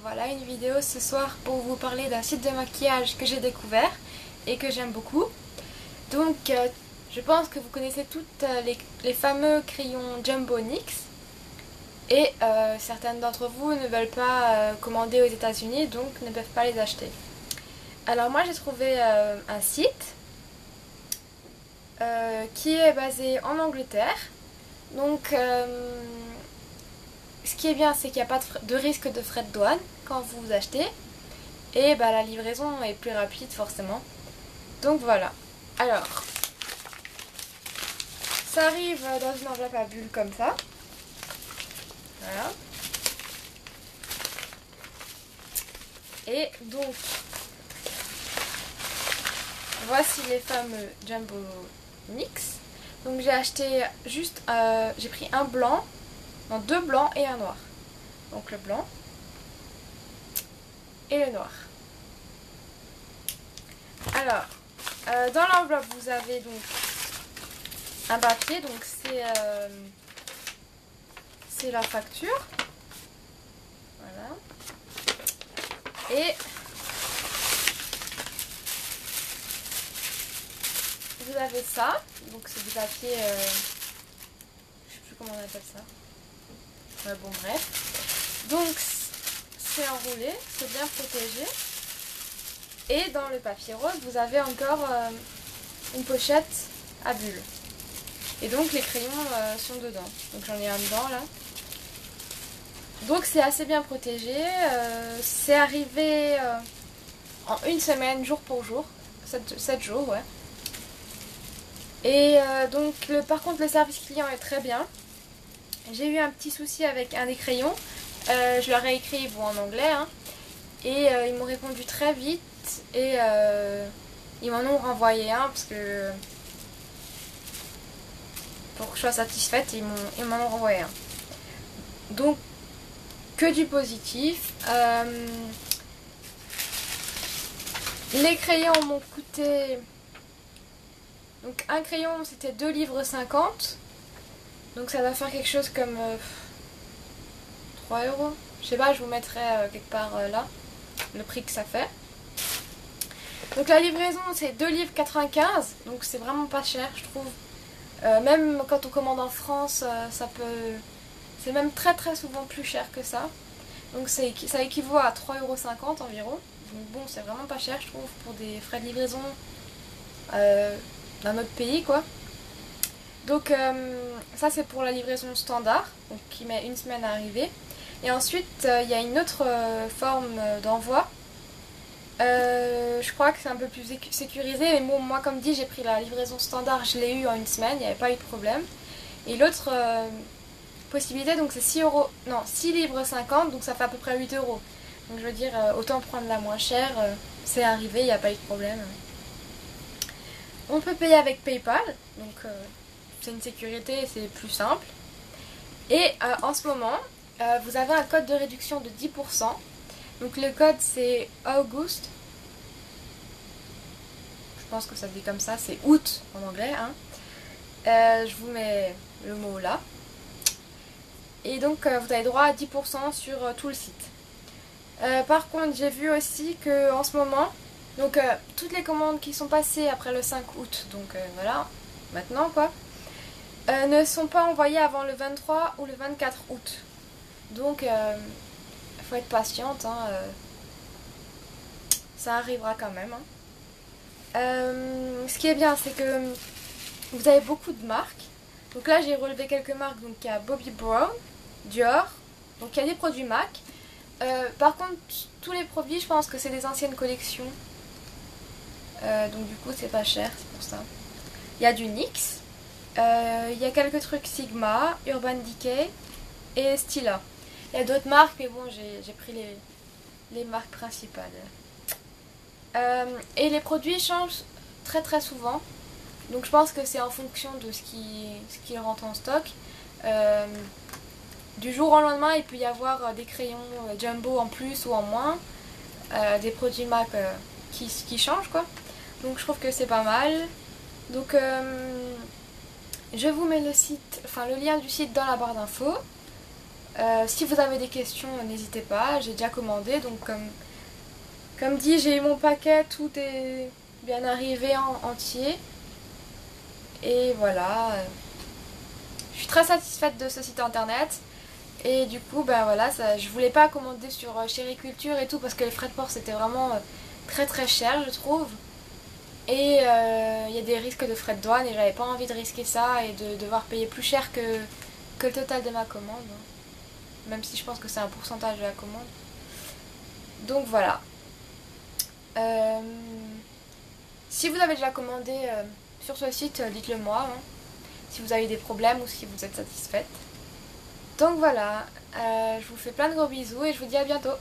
voilà une vidéo ce soir pour vous parler d'un site de maquillage que j'ai découvert et que j'aime beaucoup. Donc je pense que vous connaissez toutes les fameux crayons Jumbo NYX et certaines d'entre vous ne veulent pas commander aux États-Unis, donc ne peuvent pas les acheter. Alors moi j'ai trouvé un site qui est basé en Angleterre. Donc ce qui est bien, c'est qu'il n'y a pas de risque de frais de douane quand vous achetez. Et bah, la livraison est plus rapide forcément. Donc voilà. Alors, ça arrive dans une enveloppe à bulles comme ça. Voilà. Et donc, voici les fameux Jumbo NYX. Donc j'ai acheté juste, j'ai pris un blanc, non, deux blancs et un noir. Donc le blanc et le noir. Alors, dans l'enveloppe vous avez donc un papier, donc c'est la facture. Voilà. Et vous avez ça, donc c'est du papier, je sais plus comment on appelle ça. Ouais, bon bref. Donc c'est enroulé, c'est bien protégé. Et dans le papier rose, vous avez encore une pochette à bulles. Et donc les crayons sont dedans. Donc j'en ai un dedans là. Donc c'est assez bien protégé. C'est arrivé en une semaine, jour pour jour. 7 jours, ouais. Et donc par contre le service client est très bien. J'ai eu un petit souci avec un des crayons. Je leur ai écrit bon, en anglais. Hein, et ils m'ont répondu très vite. Et ils m'en ont renvoyé un parce que pour que je sois satisfaite, ils m'en ont renvoyé un. Donc que du positif. Les crayons m'ont coûté, donc un crayon c'était 2,50 livres. Donc ça va faire quelque chose comme 3 euros. Je sais pas, je vous mettrai quelque part là le prix que ça fait. Donc la livraison c'est 2,95 livres. Donc c'est vraiment pas cher je trouve. Même quand on commande en France, ça peut... c'est même très souvent plus cher que ça. Donc ça équivaut à 3,50 € environ. Donc bon, c'est vraiment pas cher je trouve pour des frais de livraison d'un autre pays quoi. Donc ça c'est pour la livraison standard, donc qui met une semaine à arriver. Et ensuite il y a une autre forme d'envoi. Je crois que c'est un peu plus sécurisé, mais bon, moi comme dit j'ai pris la livraison standard, je l'ai eu en une semaine, il n'y avait pas eu de problème. Et l'autre possibilité donc c'est 6 livres 50, donc ça fait à peu près 8 euros. Donc je veux dire autant prendre la moins chère, c'est arrivé, il n'y a pas eu de problème. On peut payer avec PayPal, donc c'est une sécurité et c'est plus simple. Et en ce moment vous avez un code de réduction de 10%. Donc le code c'est August. Je pense que ça se dit comme ça, c'est août en anglais. Hein. Je vous mets le mot là. Et donc vous avez droit à 10% sur tout le site. Par contre j'ai vu aussi que en ce moment, donc toutes les commandes qui sont passées après le 5 août, donc voilà, maintenant quoi, ne sont pas envoyées avant le 23 ou le 24 août. Donc faut être patiente, hein, ça arrivera quand même. Hein. Ce qui est bien, c'est que vous avez beaucoup de marques. Donc là, j'ai relevé quelques marques. Donc il y a Bobbi Brown, Dior. Donc il y a des produits MAC. Par contre, tous les produits, je pense que c'est des anciennes collections. Donc du coup, c'est pas cher, c'est pour ça. Il y a du NYX. Il y a quelques trucs Sigma, Urban Decay et Stila. Il y a d'autres marques, mais bon, j'ai pris les marques principales. Et les produits changent très souvent. Donc je pense que c'est en fonction de ce qu'ils rentrent en stock. Du jour au lendemain, il peut y avoir des crayons Jumbo en plus ou en moins. Des produits MAC qui changent quoi. Donc je trouve que c'est pas mal. Donc je vous mets le lien du site dans la barre d'infos. Si vous avez des questions, n'hésitez pas, j'ai déjà commandé, donc comme dit, j'ai eu mon paquet, tout est bien arrivé en entier. Et voilà, je suis très satisfaite de ce site internet. Et du coup, ben voilà, je voulais pas commander sur Chériculture et tout parce que les frais de port c'était vraiment très très cher, je trouve. Et il y a des risques de frais de douane et j'avais pas envie de risquer ça et de devoir payer plus cher que le total de ma commande. Même si je pense que c'est un pourcentage de la commande. Donc voilà. Euh, Si vous avez déjà commandé sur ce site, dites-le moi. Hein, si vous avez des problèmes ou si vous êtes satisfaite. Donc voilà, je vous fais plein de gros bisous et je vous dis à bientôt.